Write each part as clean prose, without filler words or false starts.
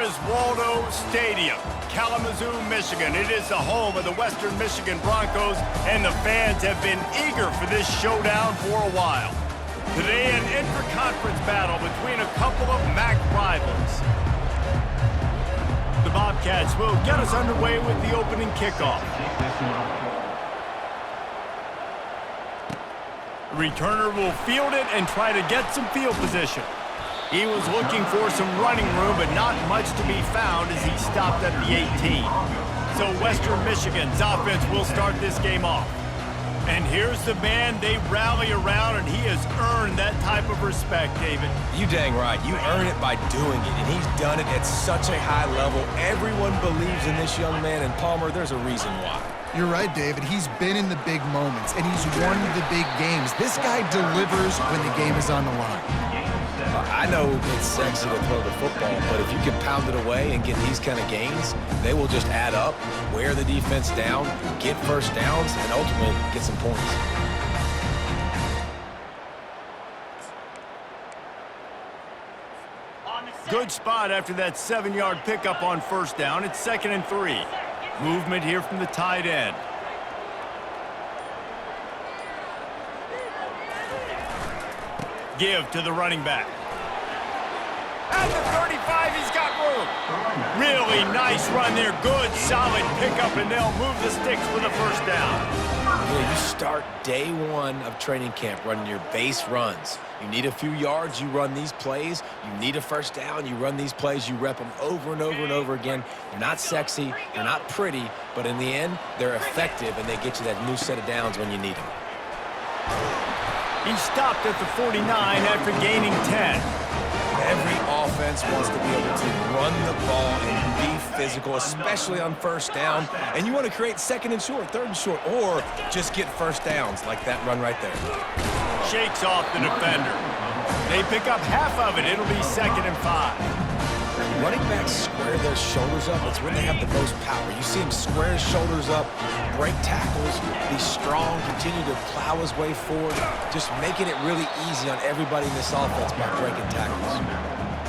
is Waldo Stadium, Kalamazoo, Michigan. It is the home of the Western Michigan Broncos, and the fans have been eager for this showdown for a while. Today, an intra-conference battle between a couple of MAC rivals. The Bobcats will get us underway with the opening kickoff. The returner will field it and try to get some field position. He was looking for some running room, but not much to be found as he stopped at the 18. So Western Michigan's offense will start this game off. And here's the man they rally around, and he has earned that type of respect, David. You dang right. You earn it by doing it, and he's done it at such a high level. Everyone believes in this young man, and Palmer, there's a reason why. You're right, David. He's been in the big moments, and he's won the big games. This guy delivers when the game is on the line. I know it's sexy to throw the football, but if you can pound it away and get these kind of gains, they will just add up, wear the defense down, get first downs, and ultimately get some points. Good spot after that 7-yard pickup on first down. It's 2nd and 3. Movement here from the tight end. Give to the running back. At the 35, he's got room. Really nice run there. Good, solid pickup, and they'll move the sticks with a first down. Yeah, you start day one of training camp running your base runs. You need a few yards, you run these plays. You need a first down, you run these plays. You rep them over and over and over again. They're not sexy, they're not pretty, but in the end, they're effective, and they get you that new set of downs when you need them. He stopped at the 49 after gaining 10. Every offense wants to be able to run the ball and be physical, especially on first down. And you want to create 2nd and short, 3rd and short, or just get first downs like that run right there. Shakes off the defender. They pick up half of it. It'll be 2nd and 5. Running backs square their shoulders up. It's when they have the most power. You see him square his shoulders up, break tackles, be strong, continue to plow his way forward, just making it really easy on everybody in this offense by breaking tackles.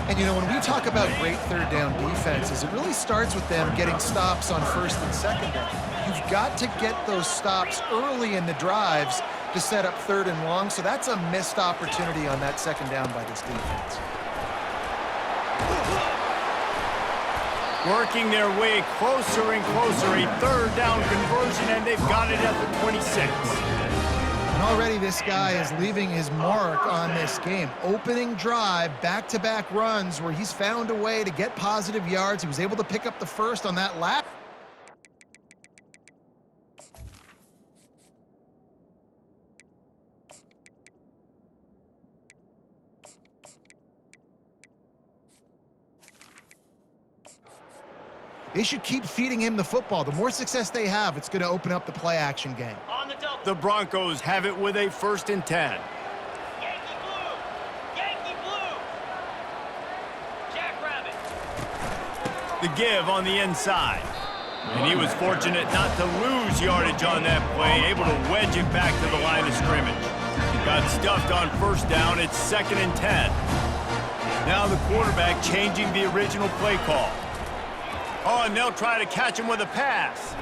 And, you know, when we talk about great third down defenses, it really starts with them getting stops on 1st and 2nd down. You've got to get those stops early in the drives to set up 3rd and long, so that's a missed opportunity on that 2nd down by this defense. Working their way closer and closer, a 3rd down conversion, and they've got it at the 26. And already this guy is leaving his mark on this game. Opening drive, back-to-back runs where he's found a way to get positive yards. He was able to pick up the first on that last. They should keep feeding him the football. The more success they have, it's going to open up the play-action game. The Broncos have it with a 1st and 10. Yankee blue! Yankee blue! Jackrabbit! The give on the inside. And he was fortunate not to lose yardage on that play, able to wedge it back to the line of scrimmage. Got stuffed on first down. It's 2nd and 10. Now the quarterback changing the original play call. Oh, and they'll try to catch him with a pass.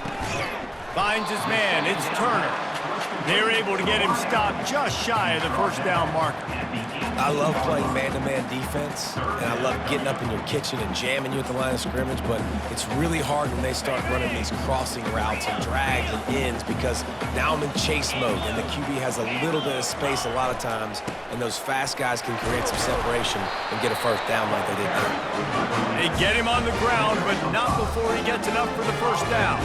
Finds his man. It's Turner. They're able to get him stopped just shy of the first down marker. I love playing man-to-man defense, and I love getting up in your kitchen and jamming you at the line of scrimmage, but it's really hard when they start running these crossing routes and drags and ends because now I'm in chase mode, and the QB has a little bit of space a lot of times, and those fast guys can create some separation and get a first down like they did there. They get him on the ground, but not before he gets enough for the first down.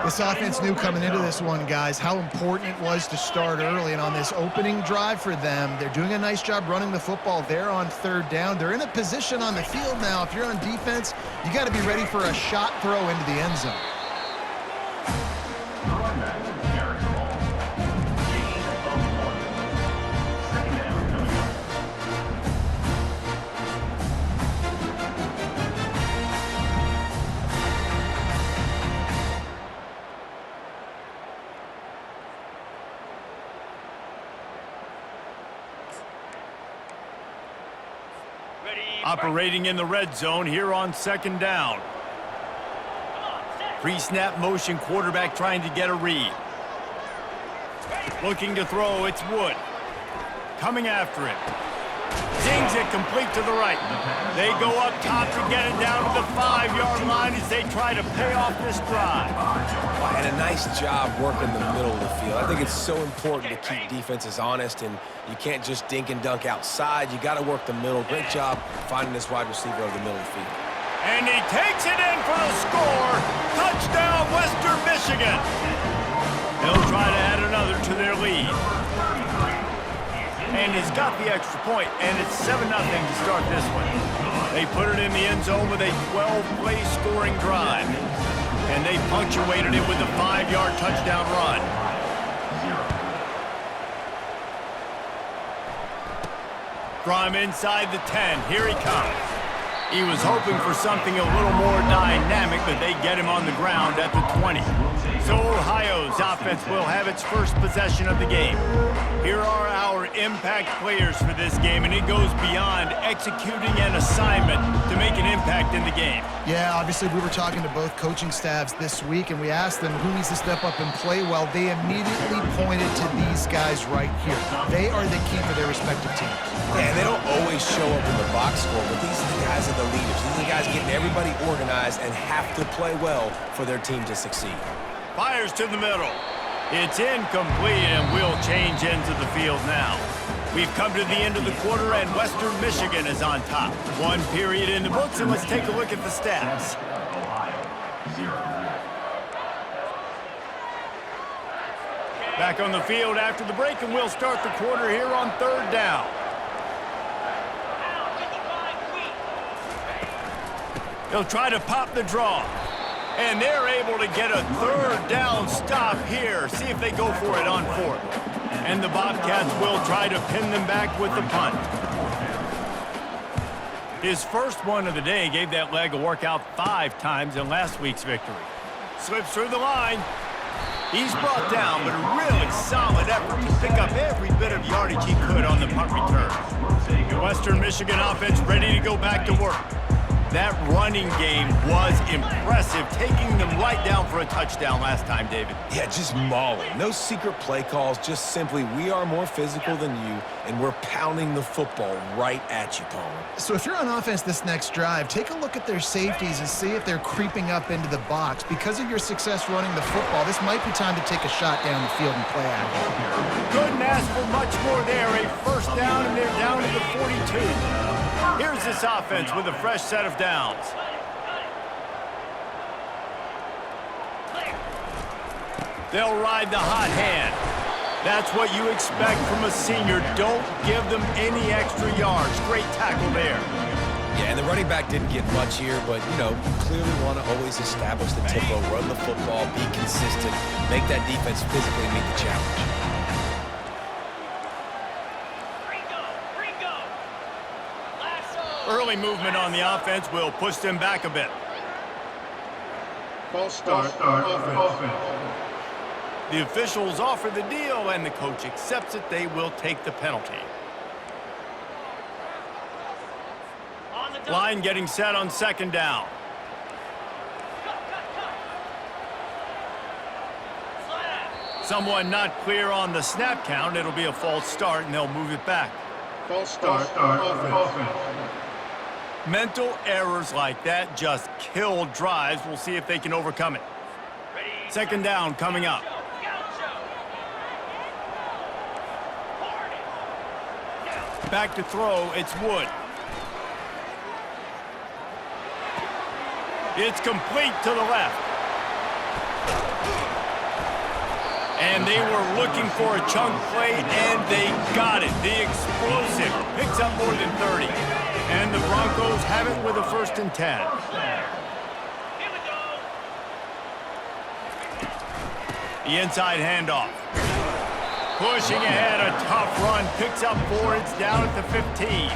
This offense knew coming into this one, guys, how important it was to start early. And on this opening drive for them, they're doing a nice job running the football. They're on 3rd down. They're in a position on the field now. If you're on defense, you got to be ready for a shot throw into the end zone. Operating in the red zone here on second down. Pre-snap motion, quarterback trying to get a read. Looking to throw, it's Wood. Coming after him. Zings it complete to the right. They go up top to get it down to the 5-yard line as they try to pay off this drive. And a nice job working the middle of the field. I think it's so important to keep defenses honest, and you can't just dink and dunk outside. You got to work the middle. Great job finding this wide receiver over the middle of the field. And he takes it in for the score. Touchdown, Western Michigan. They'll try to add another to their lead. And he's got the extra point, and it's 7-0 to start this one. They put it in the end zone with a 12-play scoring drive. And they punctuated it with a 5-yard touchdown run. From inside the 10, here he comes. He was hoping for something a little more dynamic, but they get him on the ground at the 20. So Ohio's offense will have its first possession of the game. Here are our impact players for this game, and it goes beyond executing an assignment to make an impact in the game. Yeah, obviously we were talking to both coaching staffs this week, and we asked them who needs to step up and play well. They immediately pointed to these guys right here. They are the key for their respective teams. Yeah, they don't always show up in the box score, but these are the guys are the leaders. These are the guys getting everybody organized and have to play well for their team to succeed. Fires to the middle. It's incomplete, and we'll change ends of the field now. We've come to the end of the quarter, and Western Michigan is on top. One period in the books, and let's take a look at the stats. Back on the field after the break, and we'll start the quarter here on third down. They'll try to pop the draw. And they're able to get a third down stop here. See if they go for it on fourth. And the Bobcats will try to pin them back with the punt. His first one of the day gave that leg a workout 5 times in last week's victory. Slips through the line. He's brought down, but a really solid effort to pick up every bit of yardage he could on the punt return. The Western Michigan offense ready to go back to work. That running game was impressive, taking them right down for a touchdown last time, David. Yeah, just mauling. No secret play calls, just simply we are more physical than you, and we're pounding the football right at you, Palmer. So if you're on offense this next drive, take a look at their safeties and see if they're creeping up into the box. Because of your success running the football, this might be time to take a shot down the field and play action. Couldn't ask for much more there. A first down, and they're down to the 42. Here's this offense with a fresh set of downs. They'll ride the hot hand. That's what you expect from a senior. Don't give them any extra yards. Great tackle there. Yeah, and the running back didn't get much here, but, you know, clearly want to always establish the tempo, run the football, be consistent, make that defense physically meet the challenge. Early movement on the offense will push them back a bit. False start offense. The officials offer the deal, and the coach accepts it. They will take the penalty. Line getting set on second down. Someone not clear on the snap count. It'll be a false start, and they'll move it back. False start offense. Mental errors like that just kill drives. We'll see if they can overcome it. Second down coming up. Back to throw, it's Wood. It's complete to the left. And they were looking for a chunk play, and they got it. The explosive picks up more than 30. And the Broncos have it with a 1st and 10. The inside handoff. Pushing ahead, a tough run. Picks up 4. It's down at the 15.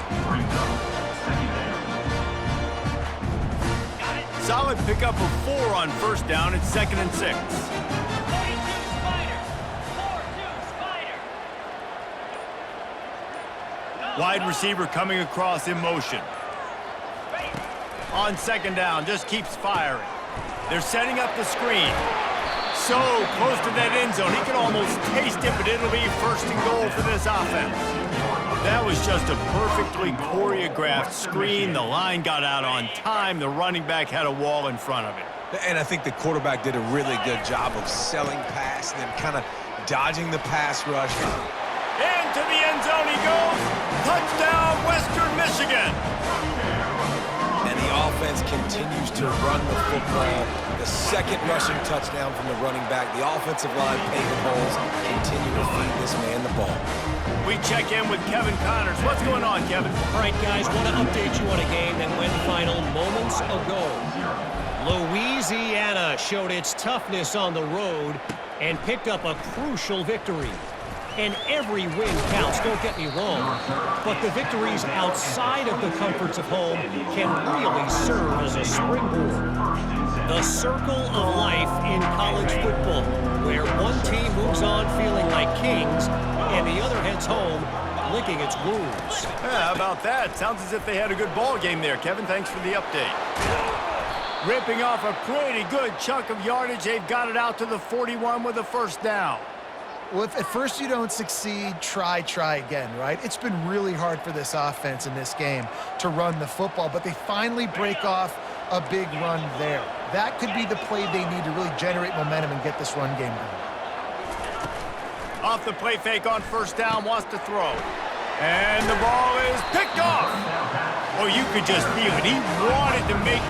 Solid pickup of 4 on first down. It's 2nd and 6. Wide receiver coming across in motion. On second down, just keeps firing. They're setting up the screen. So close to that end zone, he can almost taste it, but it'll be first and goal for this offense. That was just a perfectly choreographed screen. The line got out on time. The running back had a wall in front of it. And I think the quarterback did a really good job of selling past and then kind of dodging the pass rush. Into the end zone he goes. Touchdown, Western Michigan. And the offense continues to run the football. The second rushing touchdown from the running back. The offensive line paving holes. Continue to feed this man the ball. We check in with Kevin Connors. What's going on, Kevin? All right, guys, want to update you on a game that went final moments ago. Louisiana showed its toughness on the road and picked up a crucial victory. And every win counts, don't get me wrong, but the victories outside of the comforts of home can really serve as a springboard. The circle of life in college football, where one team moves on feeling like kings and the other heads home licking its wounds. Yeah, how about that? Sounds as if they had a good ball game there, Kevin. Thanks for the update. Ripping off a pretty good chunk of yardage. They've got it out to the 41 with a first down. Well, if at first you don't succeed, try again, right? It's been really hard for this offense in this game to run the football, but they finally break off a big run there. That could be the play they need to really generate momentum and get this run game going. Off the play fake on first down, wants to throw. And the ball is picked off. Oh, you could just feel it. He wanted to make...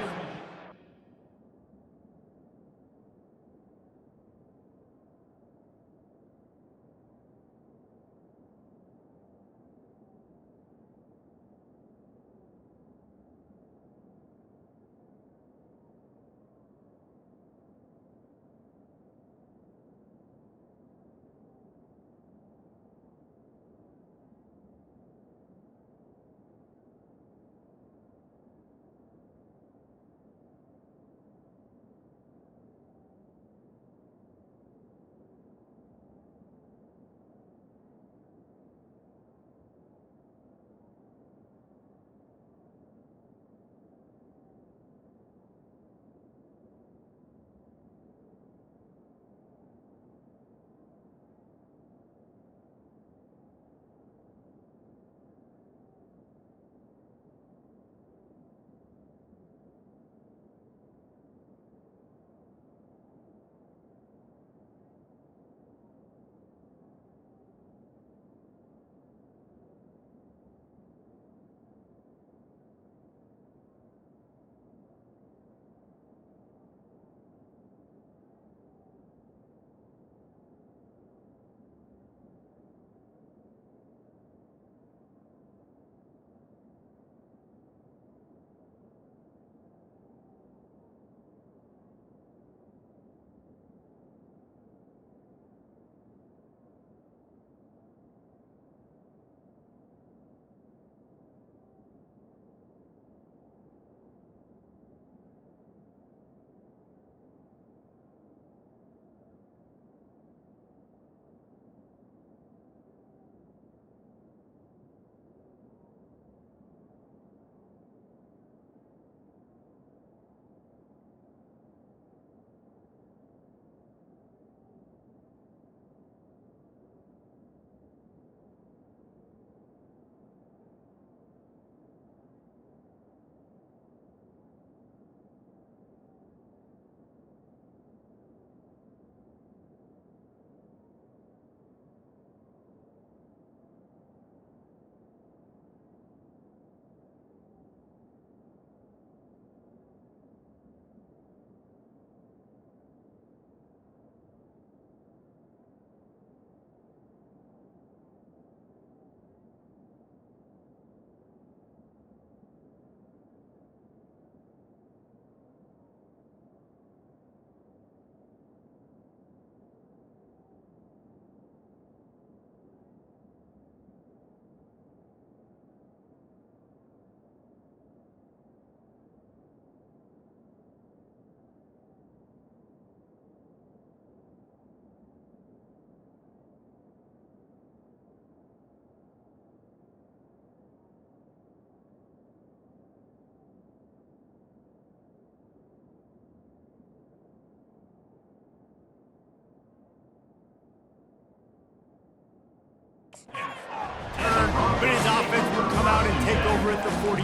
take over at the 44.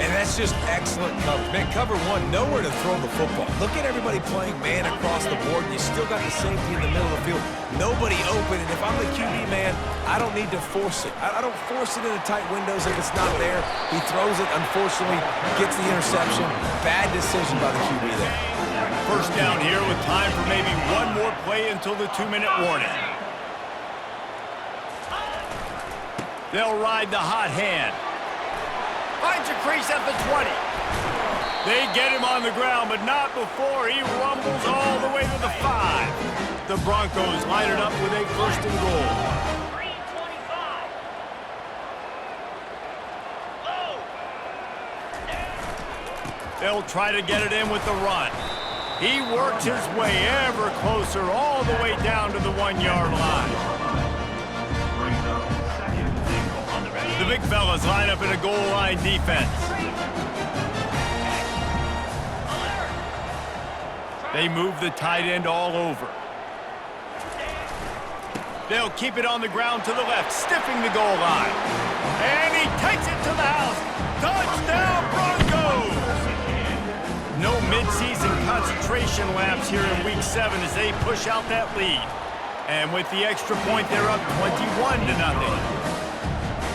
And that's just excellent coverage. Man, cover one, nowhere to throw the football. Look at everybody playing man across the board, and you still got the safety in the middle of the field. Nobody open, and if I'm the QB, man, I don't need to force it. I don't force it into tight windows if it's not there. He throws it, unfortunately, gets the interception. Bad decision by the QB there. First down here with time for maybe one more play until the 2-minute warning. They'll ride the hot hand. Finds a crease at the 20. They get him on the ground, but not before he rumbles all the way to the 5. The Broncos line it up with a first and goal. 325. Low. They'll try to get it in with the run. He works his way ever closer all the way down to the 1-yard line. The big fellas line up in a goal line defense. They move the tight end all over. They'll keep it on the ground to the left, stiffing the goal line. And he takes it to the house. Touchdown, Broncos! No midseason concentration lapse here in Week 7 as they push out that lead. And with the extra point, they're up 21-0.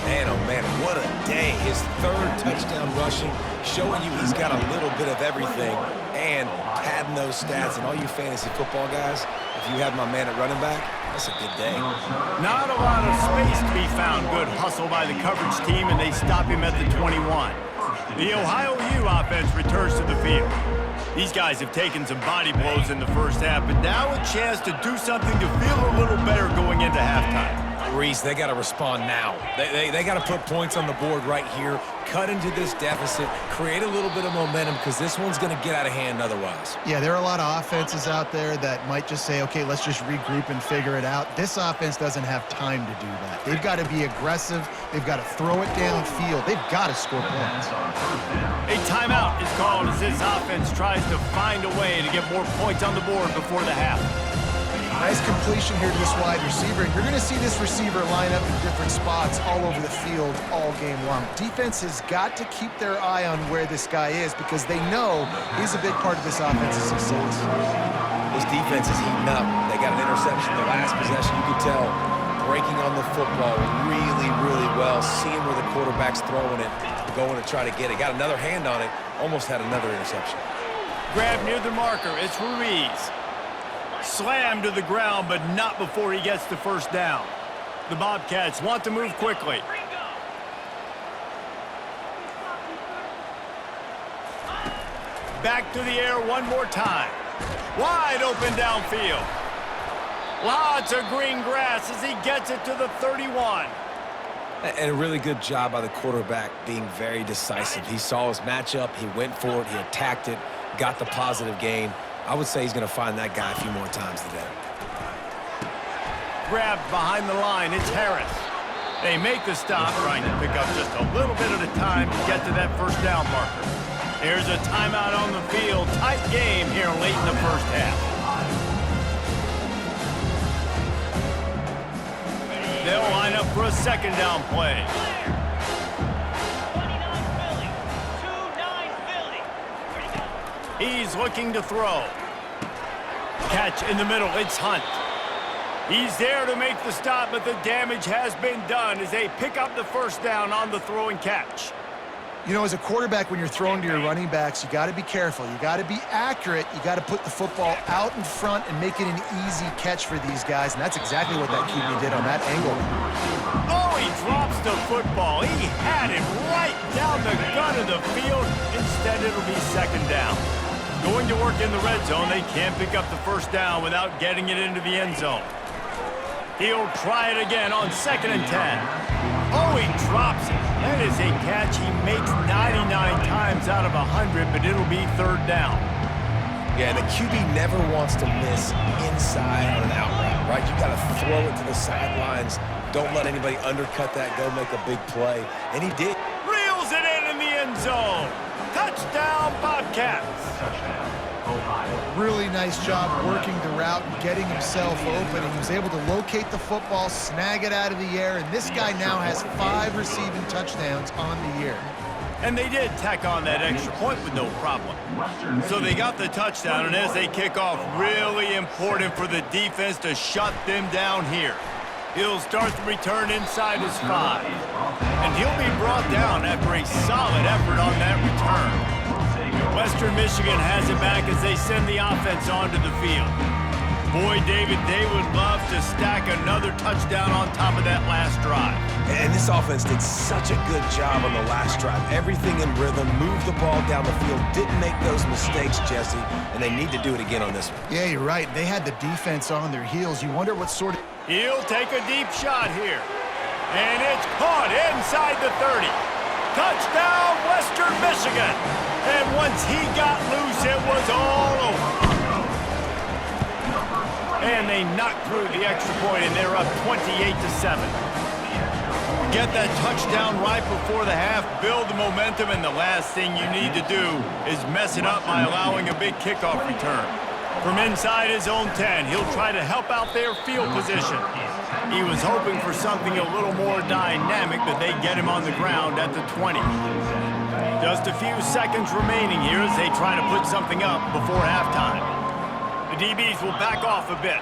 Man, oh man, what a day. His third touchdown rushing, showing you he's got a little bit of everything and padding those stats. And all you fantasy football guys, if you have my man at running back, that's a good day. Not a lot of space to be found. Good hustle by the coverage team, and they stop him at the 21. The Ohio U offense returns to the field. These guys have taken some body blows in the first half, but now a chance to do something to feel a little better going into halftime. Reese, they got to respond now. They got to put points on the board right here, cut into this deficit, create a little bit of momentum because this one's going to get out of hand otherwise. Yeah, there are a lot of offenses out there that might just say, okay, let's just regroup and figure it out. This offense doesn't have time to do that. They've got to be aggressive. They've got to throw it downfield. They've got to score points. A timeout is called as this offense tries to find a way to get more points on the board before the half. Nice completion here to this wide receiver, and you're going to see this receiver line up in different spots all over the field all game long. Defense has got to keep their eye on where this guy is because they know he's a big part of this offense's success. This defense is heating up. They got an interception the last possession. You can tell breaking on the football really, really well, seeing where the quarterback's throwing it, going to try to get it. Got another hand on it, almost had another interception. Grab near the marker. It's Ruiz. Slammed to the ground, but not before he gets the first down. The Bobcats want to move quickly. Back to the air one more time. Wide open downfield. Lots of green grass as he gets it to the 31. And a really good job by the quarterback being very decisive. He saw his matchup, he went for it, he attacked it, got the positive gain. I would say he's going to find that guy a few more times today. Grabbed behind the line, it's Harris. They make the stop, trying to pick up just a little bit at a time to get to that first down marker. Here's a timeout on the field. Tight game here late in the first half. They'll line up for a second down play. 29 Philly. Ready to go. He's looking to throw. Catch in the middle, it's Hunt. He's there to make the stop, but the damage has been done as they pick up the first down on the throw and catch. You know, as a quarterback, when you're throwing to your running backs, you got to be careful. You got to be accurate. You got to put the football out in front and make it an easy catch for these guys, and that's exactly what that QB did on that angle. Oh, he drops the football. He had it right down the gun of the field. Instead, it'll be second down. Going to work in the red zone, they can't pick up the first down without getting it into the end zone. He'll try it again on 2nd and 10. Oh, he drops it. That is a catch he makes 99 times out of 100, but it'll be third down. Yeah, the QB never wants to miss inside on an out route, right? You got to throw it to the sidelines. Don't let anybody undercut that, go make a big play. And he did. Reels it in the end zone. Touchdown, Bobcats. Really nice job working the route and getting himself open. And he was able to locate the football, snag it out of the air, and this guy now has 5 receiving touchdowns on the year. And they did tack on that extra point with no problem. So they got the touchdown, and as they kick off, really important for the defense to shut them down here. He'll start the return inside his 5. And he'll be brought down after a solid effort on that return. Western Michigan has it back as they send the offense onto the field. Boy, David, they would love to stack another touchdown on top of that last drive. And this offense did such a good job on the last drive. Everything in rhythm, moved the ball down the field, didn't make those mistakes, Jesse, and they need to do it again on this one. Yeah, you're right. They had the defense on their heels. You wonder what sort of... He'll take a deep shot here. And it's caught inside the 30. Touchdown, Western Michigan. And once he got loose, it was all over. And they knocked through the extra point, and they're up 28-7. Get that touchdown right before the half, build the momentum, and the last thing you need to do is mess it up by allowing a big kickoff return. From inside his own 10, he'll try to help out their field position. He was hoping for something a little more dynamic, but they get him on the ground at the 20. Just a few seconds remaining here as they try to put something up before halftime. The DBs will back off a bit.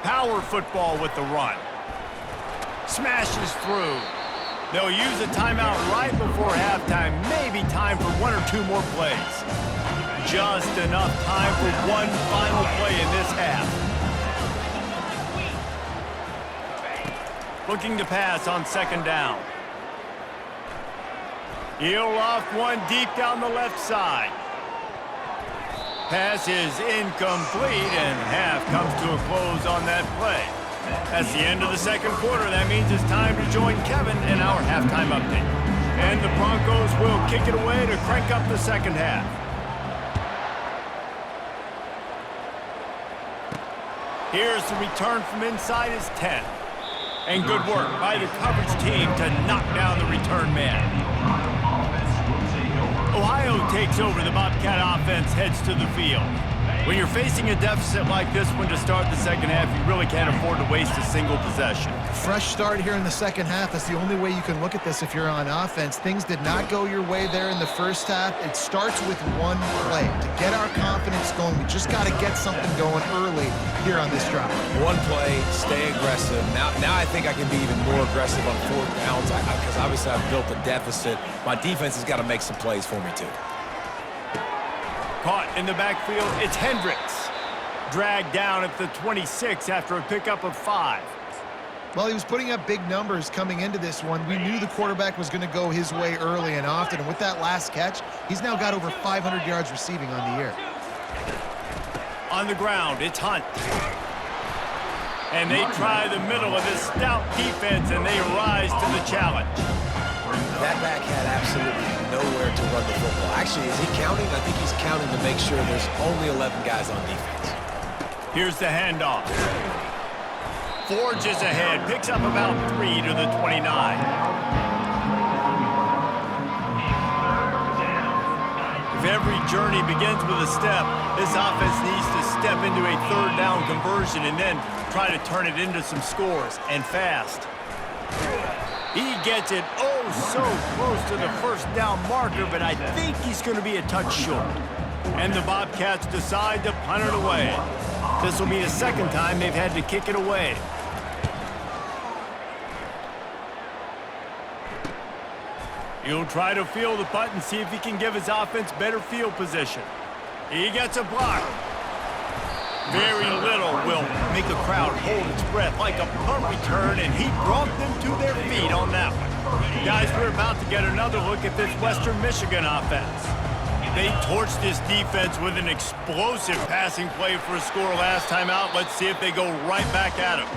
Power football with the run. Smashes through. They'll use a timeout right before halftime. Maybe time for 1 or 2 more plays. Just enough time for one final play in this half. Looking to pass on 2nd down. He'll loft one deep down the left side. Pass is incomplete, and half comes to a close on that play. That's the end of the 2nd quarter. That means it's time to join Kevin in our halftime update. And the Broncos will kick it away to crank up the 2nd half. Here's the return from inside his 10. And good work by the coverage team to knock down the return man. Ohio takes over. The Bobcat offense heads to the field. When you're facing a deficit like this one to start the 2nd half, you really can't afford to waste a single possession. Fresh start here in the 2nd half. That's the only way you can look at this if you're on offense. Things did not go your way there in the 1st half. It starts with one play. To get our confidence going, we just got to get something going early here on this drive. One play, stay aggressive. Now I think I can be even more aggressive on 4th downs because obviously I've built a deficit. My defense has got to make some plays for me too. Caught in the backfield, it's Hendricks. Dragged down at the 26 after a pickup of 5. Well, he was putting up big numbers coming into this one. We knew the quarterback was going to go his way early and often, and with that last catch, he's now got over 500 yards receiving on the year. On the ground, it's Hunt. And they try the middle of this stout defense, and they rise to the challenge. That back had absolutely nowhere to run the football. Actually, is he counting? I think he's counting to make sure there's only 11 guys on defense. Here's the handoff. Forges ahead, picks up about 3 to the 29. If every journey begins with a step, this offense needs to step into a 3rd down conversion and then try to turn it into some scores, and fast. He gets it so close to the 1st down marker, but I think he's going to be a touch short. And the Bobcats decide to punt it away. This will be the 2nd time they've had to kick it away. He'll try to field the punt and see if he can give his offense better field position. He gets a block. Very little will make a crowd hold its breath like a punt return, and he brought them to their feet on that one. Guys, we're about to get another look at this Western Michigan offense. They torched this defense with an explosive passing play for a score last time out. Let's see if they go right back at him.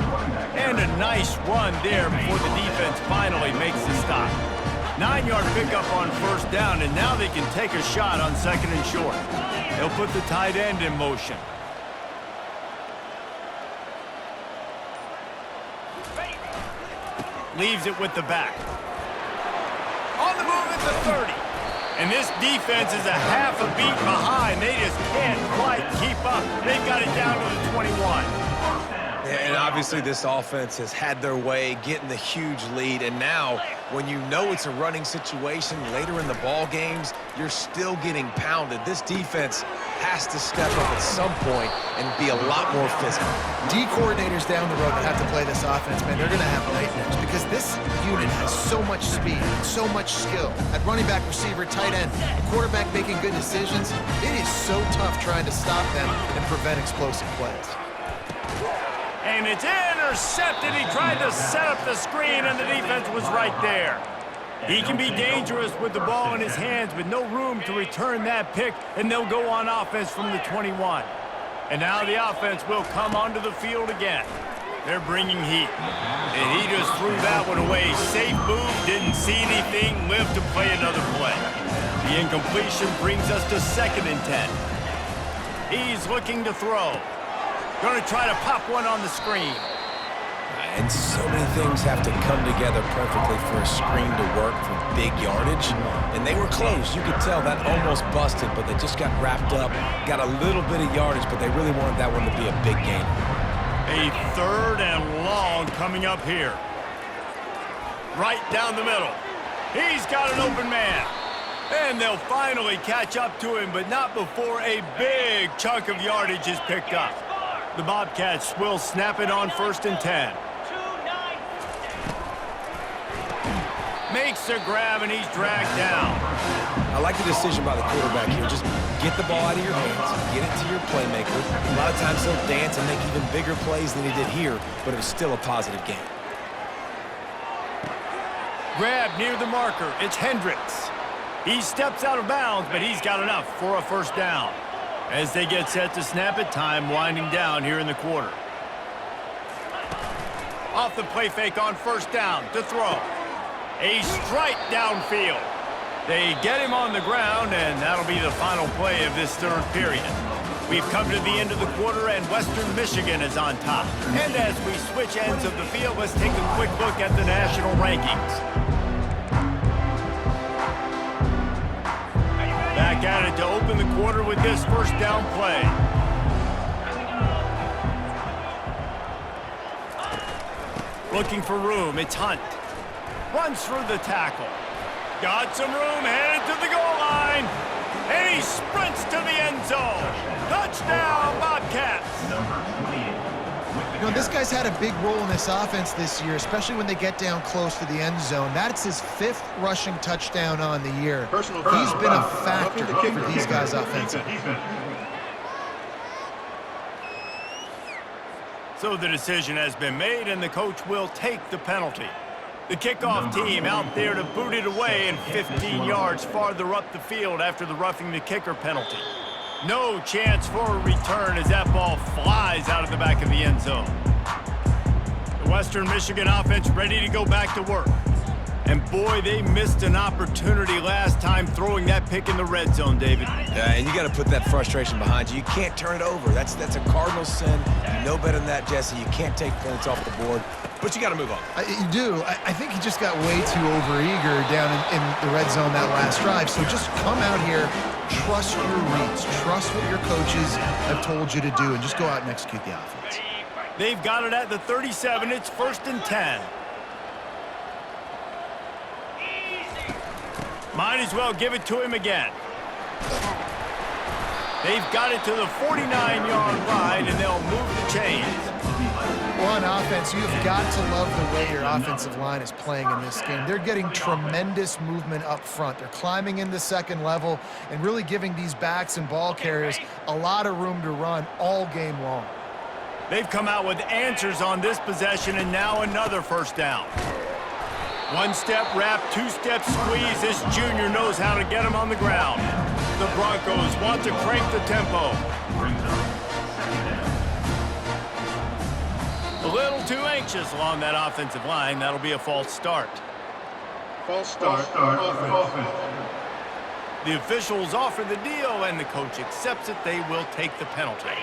And a nice run there before the defense finally makes the stop. 9-yard pickup on 1st down, and now they can take a shot on 2nd and short. They'll put the tight end in motion. Leaves it with the back. On the move at the 30. And this defense is a half a beat behind. They just can't quite keep up. They've got it down to the 21. And obviously this offense has had their way, getting the huge lead. And now, when you know it's a running situation later in the ball games, you're still getting pounded. This defense has to step up at some point and be a lot more physical. D coordinators down the road that have to play this offense, man, they're going to have nightmares because this unit has so much speed, so much skill. At running back, receiver, tight end, the quarterback making good decisions, it is so tough trying to stop them and prevent explosive plays. And it's intercepted. He tried to set up the screen, and the defense was right there. He can be dangerous with the ball in his hands with no room to return that pick, and they'll go on offense from the 21. And now the offense will come onto the field again. They're bringing heat. And he just threw that one away. Safe move, didn't see anything, lived to play another play. The incompletion brings us to 2nd and 10. He's looking to throw. Going to try to pop one on the screen. And so many things have to come together perfectly for a screen to work for big yardage. And they were close. You could tell that almost busted, but they just got wrapped up, got a little bit of yardage, but they really wanted that one to be a big game. A 3rd and long coming up here. Right down the middle. He's got an open man. And they'll finally catch up to him, but not before a big chunk of yardage is picked up. The Bobcats will snap it on 1st and 10. Makes a grab, and he's dragged down. I like the decision by the quarterback here. Just get the ball out of your hands, get it to your playmaker. A lot of times he'll dance and make even bigger plays than he did here, but it was still a positive game. Grab near the marker. It's Hendricks. He steps out of bounds, but he's got enough for a 1st down. As they get set to snap it, time winding down here in the quarter. Off the play fake on 1st down to throw. A strike downfield. They get him on the ground, and that'll be the final play of this 3rd period. We've come to the end of the quarter, and Western Michigan is on top. And as we switch ends of the field, let's take a quick look at the national rankings. Back at it to open the quarter with this 1st down play. Looking for room, it's Hunt. Runs through the tackle. Got some room, headed to the goal line. And he sprints to the end zone. Touchdown, Bobcats. You know, this guy's had a big role in this offense this year, especially when they get down close to the end zone. That's his 5th rushing touchdown on the year. He's been a factor for these guys offensively. So the decision has been made, and the coach will take the penalty. The kickoff team out there to boot it away and 15 yards farther up the field after the roughing the kicker penalty. No chance for a return as that ball flies out of the back of the end zone. The Western Michigan offense ready to go back to work. And boy, they missed an opportunity last time throwing that pick in the red zone, David. Yeah, and you got to put that frustration behind you. You can't turn it over. That's a cardinal sin. You know better than that, Jesse. You can't take points off the board, but you got to move on. You do. I think he just got way too overeager down in the red zone that last drive. So just come out here, trust your reads, trust what your coaches have told you to do, and just go out and execute the offense. They've got it at the 37. It's 1st and 10. Might as well give it to him again. They've got it to the 49-yard line, and they'll move the chains. Well, on offense, you've got to love the way your offensive line is playing in this game. They're getting tremendous movement up front. They're climbing into 2nd level and really giving these backs and ball carriers a lot of room to run all game long. They've come out with answers on this possession, and now another 1st down. 1-step wrap, 2-step squeeze. This junior knows how to get him on the ground. The Broncos want to crank the tempo. A little too anxious along that offensive line. That'll be a false start. False start, offense. The officials offer the deal, and the coach accepts it. They will take the penalty.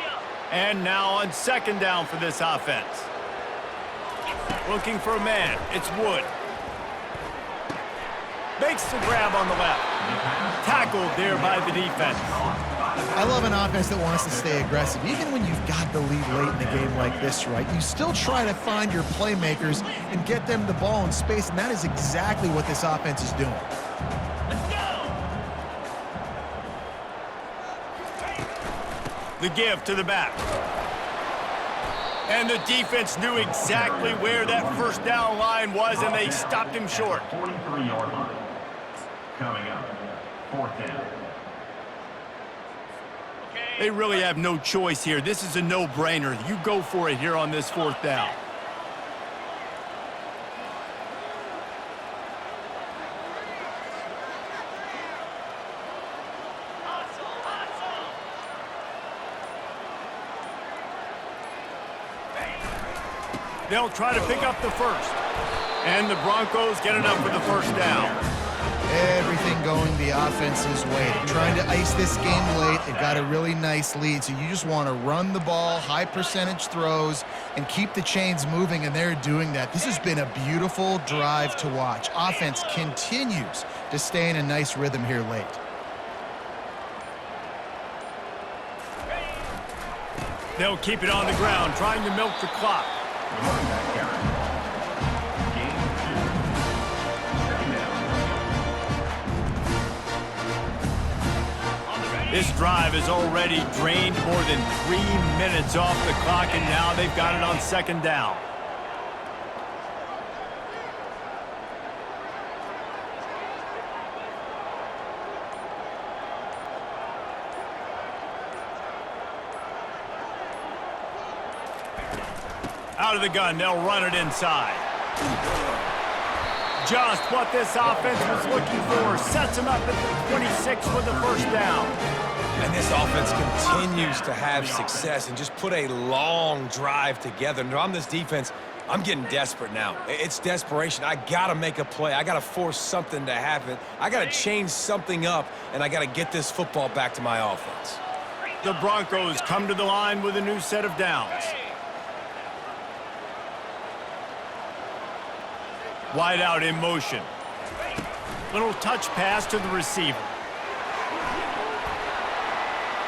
And now on 2nd down for this offense. Looking for a man. It's Wood. Makes the grab on the left. tackled there by the defense. I love an offense that wants to stay aggressive. Even when you've got the lead late in the game like this, right, you still try to find your playmakers and get them the ball in space, and that is exactly what this offense is doing. Let's go. The give to the back. And the defense knew exactly where that first down line was, and they stopped him short. 43-yard line. Coming up, 4th down. They really have no choice here. This is a no-brainer. You go for it here on this 4th down. They'll try to pick up the first. And the Broncos get enough for the first down. Everything going the offense's way. They're trying to ice this game late. They've got a really nice lead, so you just want to run the ball, high percentage throws, and keep the chains moving, and they're doing that. This has been a beautiful drive to watch. Offense continues to stay in a nice rhythm here late. They'll keep it on the ground, trying to milk the clock. This drive has already drained more than 3 minutes off the clock, and now they've got it on 2nd down. Out of the gun, they'll run it inside. Just what this offense was looking for. Sets them up at the 26 for the first down. And this offense continues to have success and just put a long drive together. And on this defense, I'm getting desperate now. It's desperation. I got to make a play. I got to force something to happen. I got to change something up, and I got to get this football back to my offense. The Broncos come to the line with a new set of downs. Wide out in motion. Little touch pass to the receiver.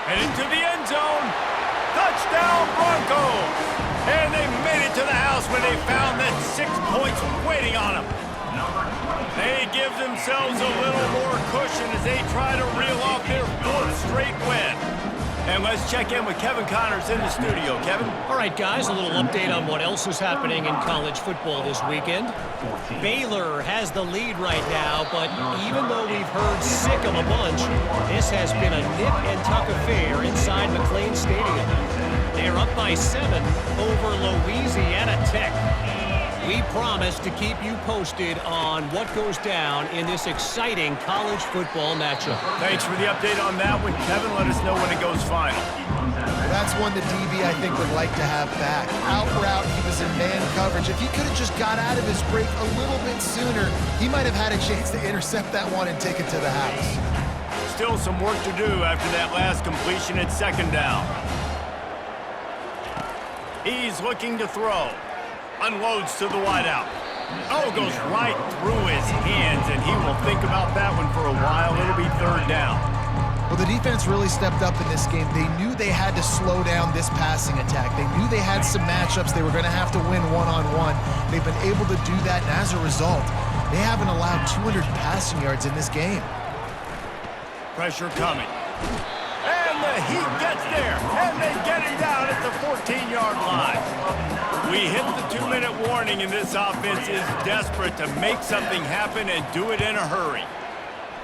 And into the end zone. Touchdown Broncos! And they made it to the house when they found that 6 points waiting on them. They give themselves a little more cushion as they try to reel off their 4th straight win. And let's check in with Kevin Connors in the studio. Kevin? All right, guys, a little update on what else is happening in college football this weekend. Baylor has the lead right now, but even though we've heard sick of a bunch, this has been a nip-and-tuck affair inside McLean Stadium. They're up by 7 over Louisiana Tech. We promise to keep you posted on what goes down in this exciting college football matchup. Thanks for the update on that one, Kevin. Let us know when it goes final. That's one the DB, I think, would like to have back. Out route, he was in man coverage. If he could have just got out of his break a little bit sooner, he might have had a chance to intercept that one and take it to the house. Still some work to do after that last completion at 2nd down. He's looking to throw. Unloads to the wideout. Oh, goes right through his hands, and he will think about that one for a while. It'll be 3rd down. Well, the defense really stepped up in this game. They knew they had to slow down this passing attack. They knew they had some matchups they were going to have to win one-on-one. They've been able to do that, and as a result, they haven't allowed 200 passing yards in this game. Pressure coming. And the Heat gets there, and they get him down at the 14-yard line. We hit the 2-minute warning, and this offense is desperate to make something happen and do it in a hurry.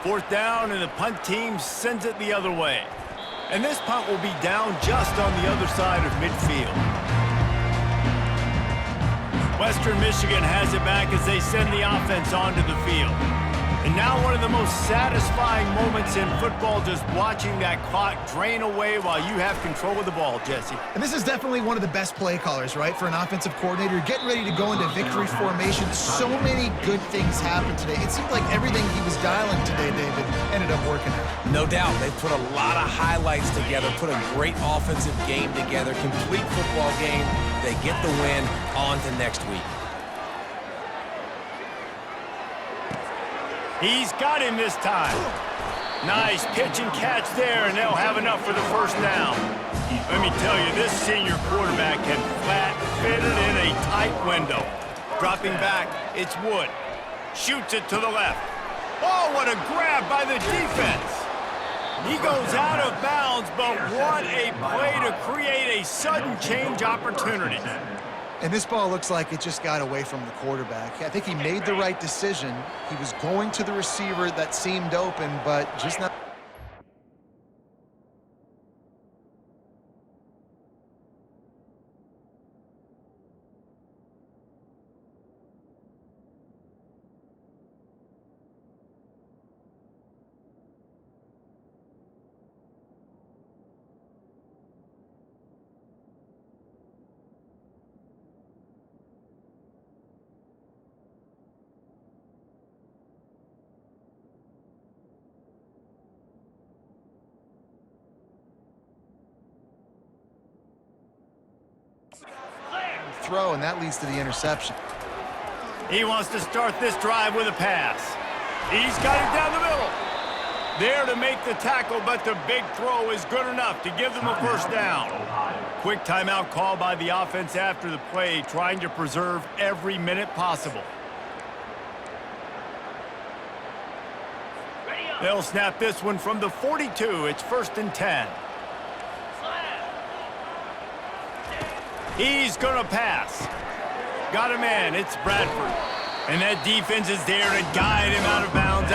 4th down, and the punt team sends it the other way. And this punt will be down just on the other side of midfield. Western Michigan has it back as they send the offense onto the field. And now one of the most satisfying moments in football, just watching that clock drain away while you have control of the ball, Jesse. And this is definitely one of the best play callers, right, for an offensive coordinator. Getting ready to go into victory formation. So many good things happened today. It seemed like everything he was dialing today, David, ended up working out. No doubt. They put a lot of highlights together, put a great offensive game together, complete football game. They get the win. On to next week. He's got him this time. Nice pitch and catch there, and they'll have enough for the first down. Let me tell you, this senior quarterback can flat fit it in a tight window. Dropping back, it's Wood. Shoots it to the left. Oh, what a grab by the defense. He goes out of bounds, but what a play to create a sudden change opportunity. And this ball looks like it just got away from the quarterback. I think he made the right decision. He was going to the receiver that seemed open, but just not. Throw, and that leads to the interception. He wants to start this drive with a pass. He's got it down the middle. There to make the tackle, but the big throw is good enough to give them a first down. Quick timeout call by the offense after the play, trying to preserve every minute possible. They'll snap this one from the 42. It's 1st and 10. He's going to pass. Got a man. It's Bradford. And that defense is there to guide him out of bounds.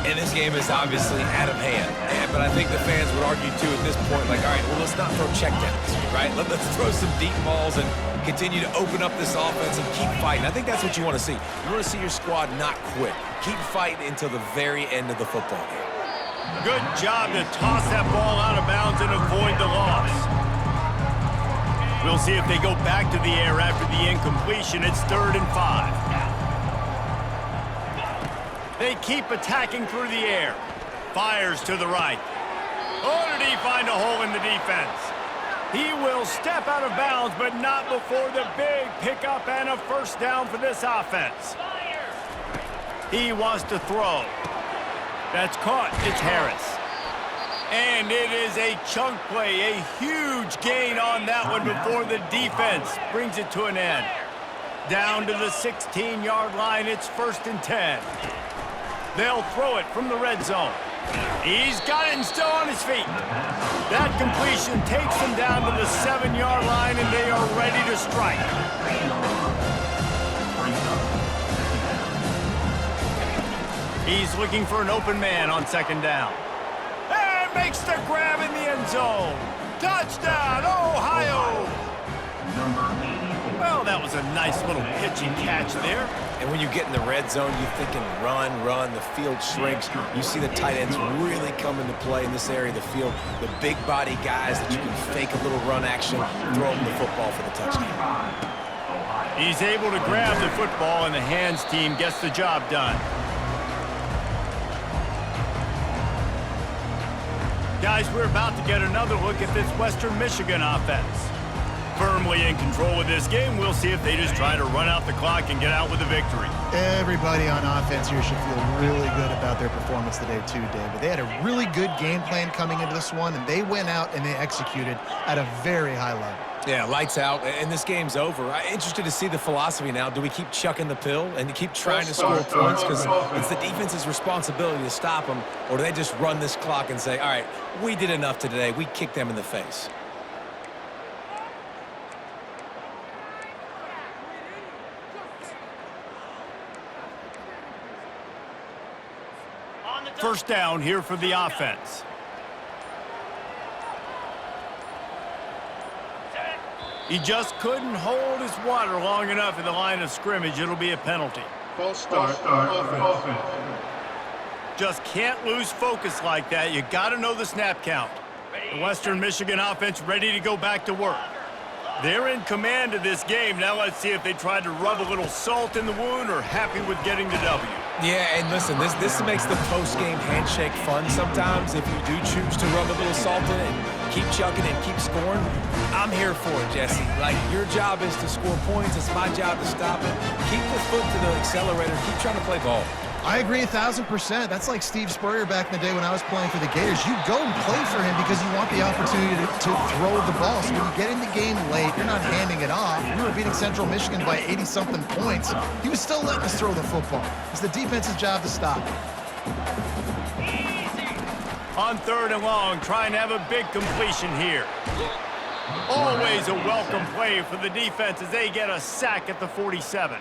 And this game is obviously out of hand. But I think the fans would argue, too, at this point, like, all right, well, let's not throw checkdowns, right? Let's throw some deep balls and continue to open up this offense and keep fighting. I think that's what you want to see. You want to see your squad not quit. Keep fighting until the very end of the football game. Good job to toss that ball out of bounds and avoid the loss. We'll see if they go back to the air after the incompletion. It's 3rd and 5. They keep attacking through the air. Fires to the right. Oh, did he find a hole in the defense? He will step out of bounds, but not before the big pickup and a first down for this offense. He wants to throw. That's caught. It's Harris. And it is a chunk play, a huge gain on that one before the defense brings it to an end. Down to the 16-yard line, it's 1st and 10. They'll throw it from the red zone. He's got it and still on his feet. That completion takes them down to the 7-yard line, and they are ready to strike. He's looking for an open man on 2nd down. And makes the grab in the end zone. Touchdown, Ohio! Well, that was a nice little pitch and catch there. And when you get in the red zone, you're thinking run, run. The field shrinks. You see the tight ends really come into play in this area of the field. The big body guys that you can fake a little run action, throw them the football for the touchdown. He's able to grab the football, and the hands team gets the job done. Guys, we're about to get another look at this Western Michigan offense. firmly in control of this game. We'll see if they just try to run out the clock and get out with a victory. Everybody on offense here should feel really good about their performance today too, David. They had a really good game plan coming into this one, and they went out and they executed at a very high level. Yeah, lights out, and this game's over. I'm interested to see the philosophy now. Do we keep chucking the pill and keep trying to score points because it's the defense's responsibility to stop them, or do they just run this clock and say, all right, we did enough today. We kicked them in the face. On the First down here for the offense. He just couldn't hold his water long enough at the line of scrimmage. It'll be a penalty. False start offense. Just can't lose focus like that. You got to know the snap count. The Western Michigan offense ready to go back to work. They're in command of this game. Now let's see if they try to rub a little salt in the wound or happy with getting the W. Yeah, and listen, this makes the post-game handshake fun sometimes. If you do choose to rub a little salt in it and keep chucking and keep scoring, I'm here for it, Jesse. Like, your job is to score points. It's my job to stop it. Keep the foot to the accelerator. Keep trying to play ball. I agree 1,000%. That's like Steve Spurrier back in the day when I was playing for the Gators. You go and play for him because you want the opportunity to throw the ball. So when you get in the game late, you're not handing it off. We were beating Central Michigan by 80-something points. He was still letting us throw the football. It's the defense's job to stop it. On third and long, trying to have a big completion here. Always a welcome play for the defense as they get a sack at the 47.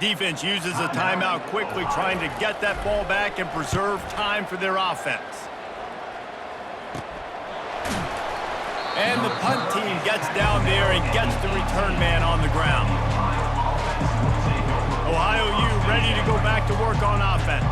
Defense uses a timeout quickly, trying to get that ball back and preserve time for their offense. And the punt team gets down there and gets the return man on the ground. Ohio U ready to go back to work on offense.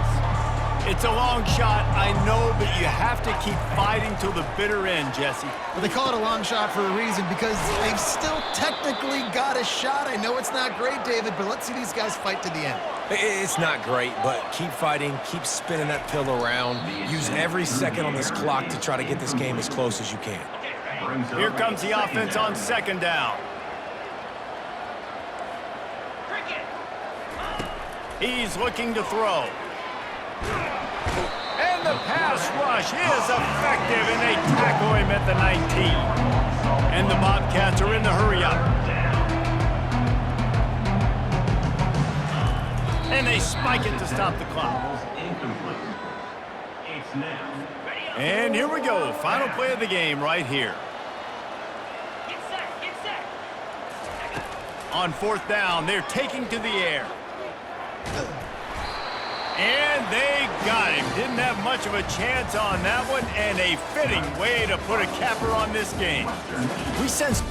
It's a long shot, I know, but you have to keep fighting till the bitter end, Jesse. But they call it a long shot for a reason because they've still technically got a shot. I know it's not great, David, but let's see these guys fight to the end. It's not great, but keep fighting, keep spinning that pill around. Use every second on this clock to try to get this game as close as you can. Here comes the offense on second down. He's looking to throw. And the pass rush is effective, and they tackle him at the 19. And the Bobcats are in the hurry up. And they spike it to stop the clock. And here we go. Final play of the game right here. Get set. On fourth down, they're taking to the air. And they got him. Didn't have much of a chance on that one, and a fitting way to put a capper on this game. We sense